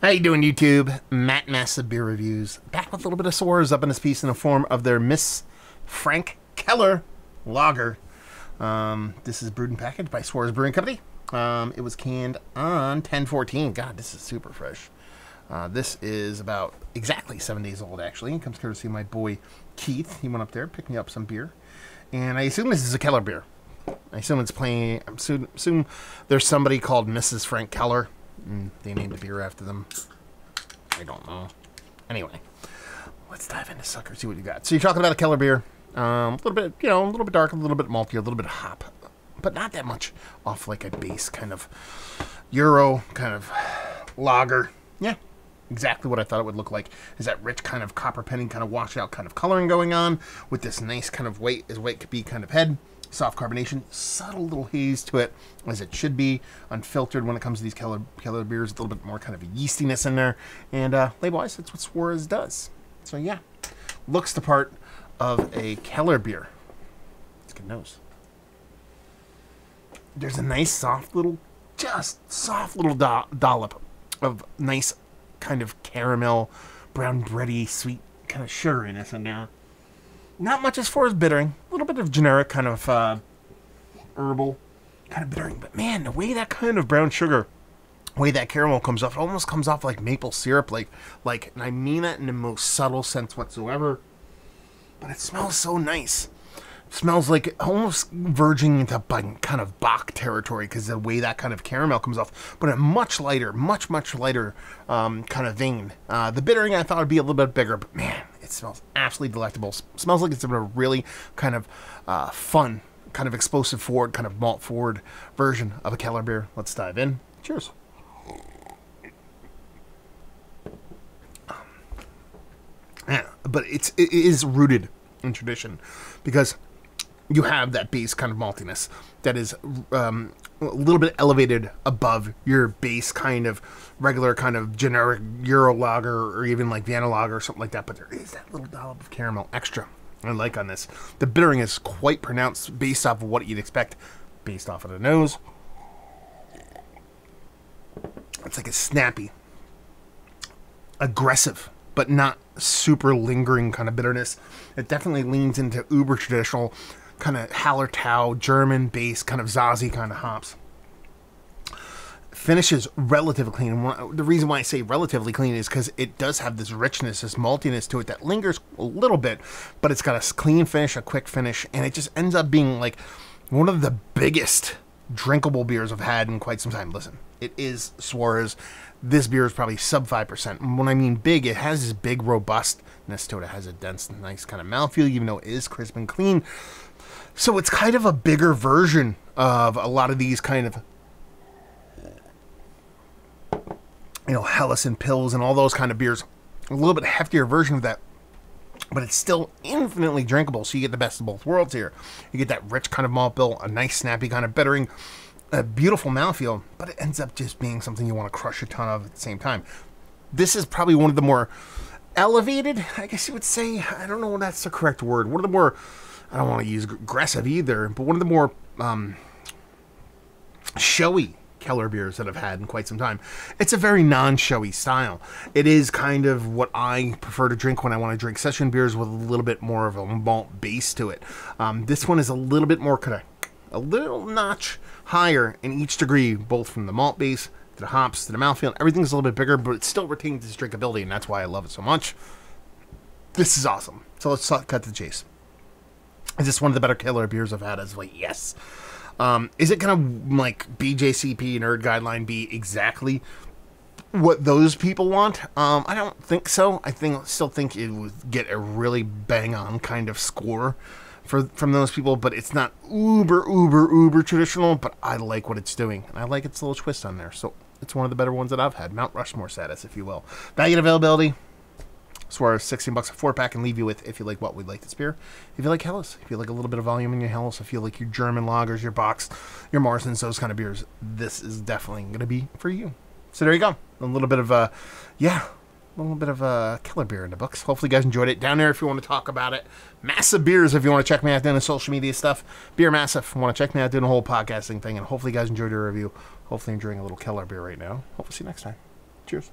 How you doing, YouTube? Matt Massive Beer Reviews. Back with a little bit of Suarez up in this piece in the form of their Miss Frank Keller Lager. This is brewed and packaged by Suarez Brewing Company. It was canned on 10/14. God, this is super fresh. This is about exactly 7 days old, actually. It comes courtesy of my boy Keith. He went up there, picked me up some beer. And I assume this is a Keller beer. I assume it's playing. I assume there's somebody called Mrs. Frank Keller. They named the beer after them. I don't know. Anyway, let's dive into sucker. See what you got. So you're talking about a Keller beer. A little bit, a little bit dark, a little bit malty, a little bit of hop, but not that much off like a base kind of Euro kind of lager. Yeah, exactly what I thought it would look like. Is that rich kind of copper penny kind of washed out kind of coloring going on with this nice kind of weight, as weight could be kind of head. Soft carbonation, subtle little haze to it, as it should be, unfiltered when it comes to these Keller beers. A little bit more kind of a yeastiness in there, and label-wise, that's what Suarez does. So yeah, looks the part of a Keller beer. It's a good nose. There's a nice soft little, dollop of nice kind of caramel, brown bready, sweet kind of sugariness in there. Not much as far as bittering. A little bit of generic kind of herbal kind of bittering. But man, the way that kind of brown sugar, the way that caramel comes off, it almost comes off like maple syrup. Like, and I mean that in the most subtle sense whatsoever. But it smells so nice. It smells like almost verging into kind of Bach territory because the way that kind of caramel comes off. But a much lighter, much lighter kind of vein. The bittering I thought would be a little bit bigger, but man, it smells absolutely delectable. Smells like it's in a really kind of fun, kind of explosive forward, kind of malt forward version of a Keller beer. Let's dive in. Cheers. Yeah, but it is rooted in tradition because you have that base kind of maltiness that is a little bit elevated above your base kind of regular kind of generic Euro lager or even like Vienna lager or something like that. But there is that little dollop of caramel extra I like on this. The bittering is quite pronounced based off of what you'd expect based off of the nose. It's like a snappy, aggressive, but not super lingering kind of bitterness. It definitely leans into uber traditional kind of Hallertau, German-based kind of Zazi kind of hops. Finishes relatively clean. The reason why I say relatively clean is because it does have this richness, this maltiness to it that lingers a little bit, but it's got a clean finish, a quick finish, and it just ends up being like one of the biggest drinkable beers I've had in quite some time. Listen, it is Suarez. This beer is probably sub 5%. When I mean big, it has this big robustness to it. It has a dense, nice kind of mouthfeel, even though it is crisp and clean. So it's kind of a bigger version of a lot of these kind of, Helles and Pills and all those kind of beers. A little bit heftier version of that, but it's still infinitely drinkable. So you get the best of both worlds here. You get that rich kind of malt bill, a nice snappy kind of bittering, a beautiful mouthfeel, but it ends up just being something you want to crush a ton of at the same time. This is probably one of the more elevated, I guess you would say. I don't know if that's the correct word. One of the more, I don't want to use aggressive either, but one of the more showy Keller beers that I've had in quite some time. It's a very non-showy style. It is kind of what I prefer to drink when I want to drink session beers with a little bit more of a malt base to it. This one is a little bit more kind of, a little notch higher in each degree, both from the malt base to the hops to the mouthfeel. Everything's a little bit bigger, but it still retains its drinkability, and that's why I love it so much. This is awesome. So let's cut to the chase. Is this one of the better Keller beers I've had as of late? Yes. Is it going to, like, BJCP Nerd Guideline be exactly what those people want? I don't think so. I still think it would get a really bang-on kind of score from those people, but it's not uber traditional, but I like what it's doing, and I like its little twist on there, so it's one of the better ones that I've had. Mount Rushmore status, if you will. Value and availability. Suarez, $16 a 4-pack, and leave you with, if you like what we'd like this beer. If you like Helles, if you like a little bit of volume in your Helles, if you like your German lagers, your Bachs, your Marsens, those kind of beers, this is definitely going to be for you. So there you go. A little bit of a Keller beer in the books. Hopefully you guys enjoyed it. Down there if you want to talk about it. Massive Beers if you want to check me out doing the social media stuff. Beer Massive, want to check me out doing the whole podcasting thing. And hopefully you guys enjoyed the review. Hopefully enjoying a little Keller beer right now. Hopefully see you next time. Cheers.